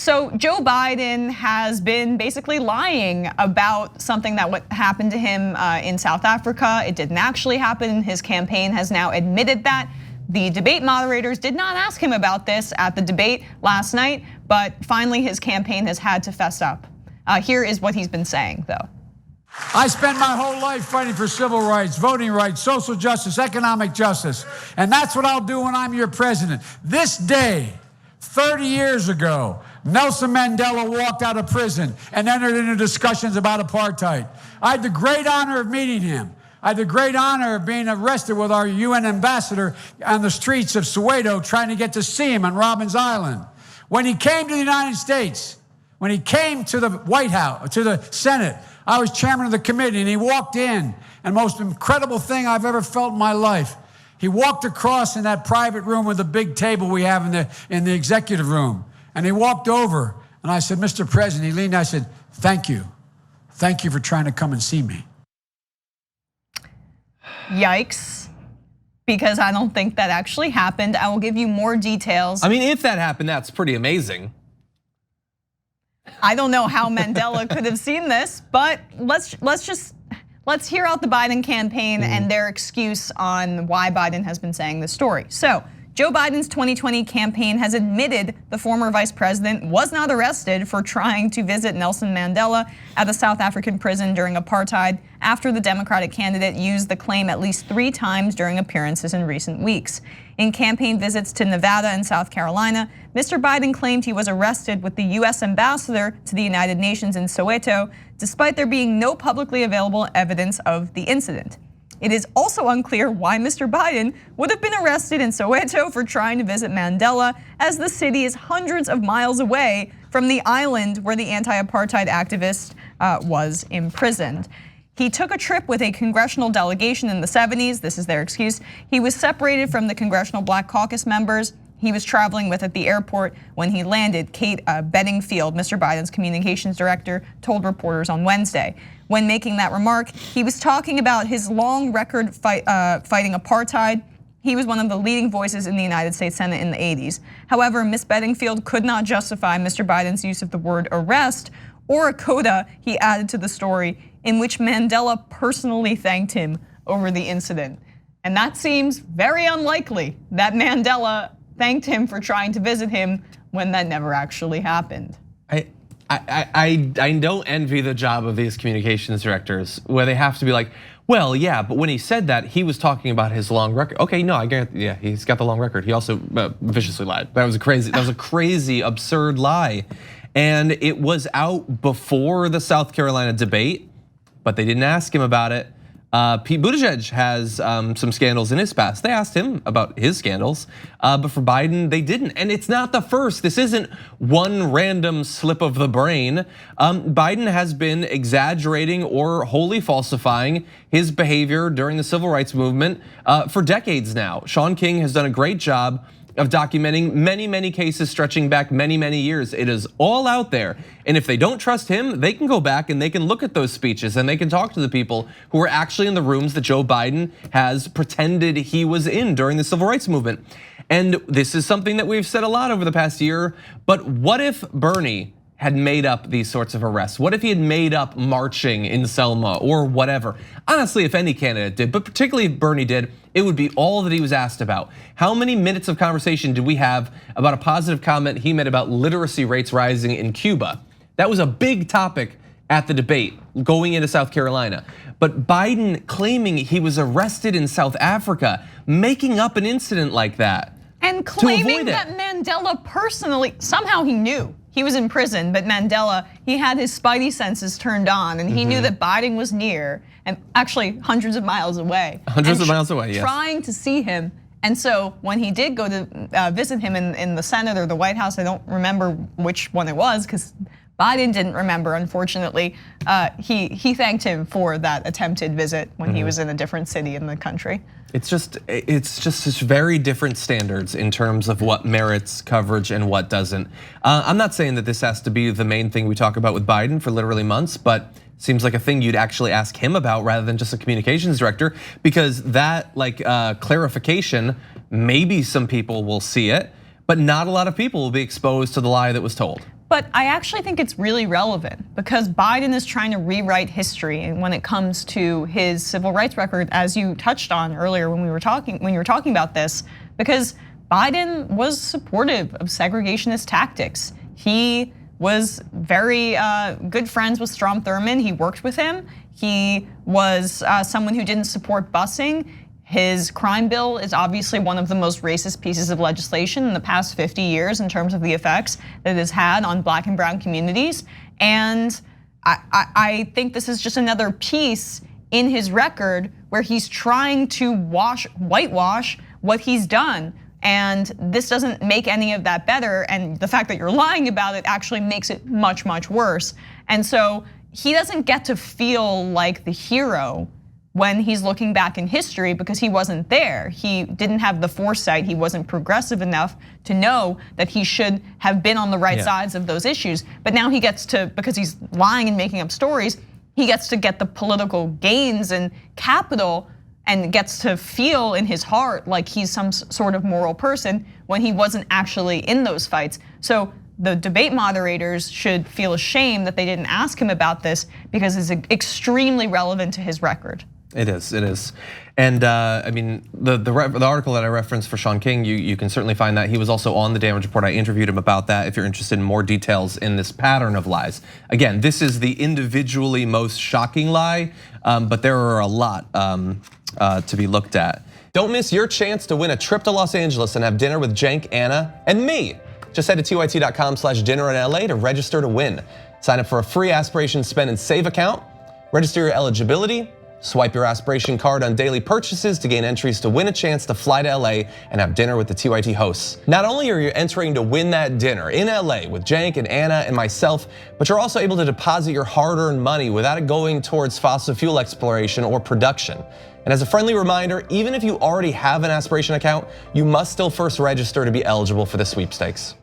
So Joe Biden has been basically lying about something that happened to him in South Africa. It didn't actually happen. His campaign has now admitted that. The debate moderators did not ask him about this at the debate last night, but finally his campaign has had to fess up. Here is what he's been saying, though. I spent my whole life fighting for civil rights, voting rights, social justice, economic justice, and that's what I'll do when I'm your president. This day, 30 years ago, Nelson Mandela walked out of prison and entered into discussions about apartheid. I had the great honor of meeting him. I had the great honor of being arrested with our UN ambassador on the streets of Soweto, trying to get to see him on Robbens Island. When he came to the United States, when he came to the White House, to the Senate, I was chairman of the committee, and he walked in, and most incredible thing I've ever felt in my life. He walked across in that private room with the big table we have in the executive room, and he walked over, and I said, Mr. President, he leaned, I said, thank you. Thank you for trying to come and see me. Yikes, because I don't think that actually happened. I will give you more details. I mean, if that happened, that's pretty amazing. I don't know how Mandela could have seen this, but let's hear out the Biden campaign and their excuse on why Biden has been saying this story. So Joe Biden's 2020 campaign has admitted the former vice president was not arrested for trying to visit Nelson Mandela at a South African prison during apartheid after the Democratic candidate used the claim at least 3 times during appearances in recent weeks. In campaign visits to Nevada and South Carolina, Mr. Biden claimed he was arrested with the US ambassador to the United Nations in Soweto, despite there being no publicly available evidence of the incident. It is also unclear why Mr. Biden would have been arrested in Soweto for trying to visit Mandela, as the city is hundreds of miles away from the island where the anti-apartheid activist was imprisoned. He took a trip with a congressional delegation in the 70s. This is their excuse. He was separated from the Congressional Black Caucus members he was traveling with at the airport when he landed. Kate Bedingfield, Mr. Biden's communications director, told reporters on Wednesday. When making that remark, he was talking about his long record fighting apartheid. He was one of the leading voices in the United States Senate in the 80s. However, Ms. Bedingfield could not justify Mr. Biden's use of the word arrest or a coda he added to the story in which Mandela personally thanked him over the incident. And that seems very unlikely that Mandela thanked him for trying to visit him when that never actually happened. I don't envy the job of these communications directors where they have to be like, well, yeah, but when he said that, he was talking about his long record. Okay, no, I get, yeah, he's got the long record. He also viciously lied. That was a crazy, absurd lie. And it was out before the South Carolina debate, but they didn't ask him about it. Pete Buttigieg has some scandals in his past. They asked him about his scandals, but for Biden, they didn't. And it's not the first. This isn't one random slip of the brain. Biden has been exaggerating or wholly falsifying his behavior during the civil rights movement for decades now. Sean King has done a great job of documenting many cases stretching back many years. It is all out there. And if they don't trust him, they can go back and they can look at those speeches and they can talk to the people who were actually in the rooms that Joe Biden has pretended he was in during the civil rights movement. And this is something that we've said a lot over the past year, but what if Bernie had made up these sorts of arrests? What if he had made up marching in Selma or whatever? Honestly, if any candidate did, but particularly if Bernie did, it would be all that he was asked about. How many minutes of conversation did we have about a positive comment he made about literacy rates rising in Cuba? That was a big topic at the debate going into South Carolina. But Biden claiming he was arrested in South Africa, making up an incident like that. And claiming that Mandela personally, somehow he knew he was in prison, but Mandela, he had his spidey senses turned on and he knew that Biden was near and actually hundreds of miles away. Hundreds of miles away, yes. Trying to see him. And so when he did go to visit him in the Senate or the White House, I don't remember which one it was because Biden didn't remember, unfortunately. He thanked him for that attempted visit when he was in a different city in the country. It's just such very different standards in terms of what merits coverage and what doesn't. I'm not saying that this has to be the main thing we talk about with Biden for literally months, but seems like a thing you'd actually ask him about rather than just a communications director, because that clarification, maybe some people will see it, but not a lot of people will be exposed to the lie that was told. But I actually think it's really relevant because Biden is trying to rewrite history, and when it comes to his civil rights record, as you touched on earlier when you were talking about this, because Biden was supportive of segregationist tactics. He was very good friends with Strom Thurmond. He worked with him. He was someone who didn't support busing. His crime bill is obviously one of the most racist pieces of legislation in the past 50 years in terms of the effects that it has had on Black and brown communities. And I think this is just another piece in his record where he's trying to whitewash what he's done. And this doesn't make any of that better. And the fact that you're lying about it actually makes it much, much worse. And so he doesn't get to feel like the hero when he's looking back in history because he wasn't there. He didn't have the foresight. He wasn't progressive enough to know that he should have been on the right sides of those issues. But now he gets to, because he's lying and making up stories, he gets to get the political gains and capital and gets to feel in his heart like he's some sort of moral person when he wasn't actually in those fights. So the debate moderators should feel ashamed that they didn't ask him about this because it's extremely relevant to his record. It is. And I mean, the article that I referenced for Sean King, you can certainly find that. He was also on the Damage Report. I interviewed him about that if you're interested in more details in this pattern of lies. Again, this is the individually most shocking lie, but there are a lot to be looked at. Don't miss your chance to win a trip to Los Angeles and have dinner with Cenk, Anna, and me. Just head to tyt.com/dinner in LA to register to win. Sign up for a free Aspiration Spend and Save account, register your eligibility, swipe your Aspiration card on daily purchases to gain entries to win a chance to fly to LA and have dinner with the TYT hosts. Not only are you entering to win that dinner in LA with Cenk and Anna and myself, but you're also able to deposit your hard-earned money without it going towards fossil fuel exploration or production. And as a friendly reminder, even if you already have an Aspiration account, you must still first register to be eligible for the sweepstakes.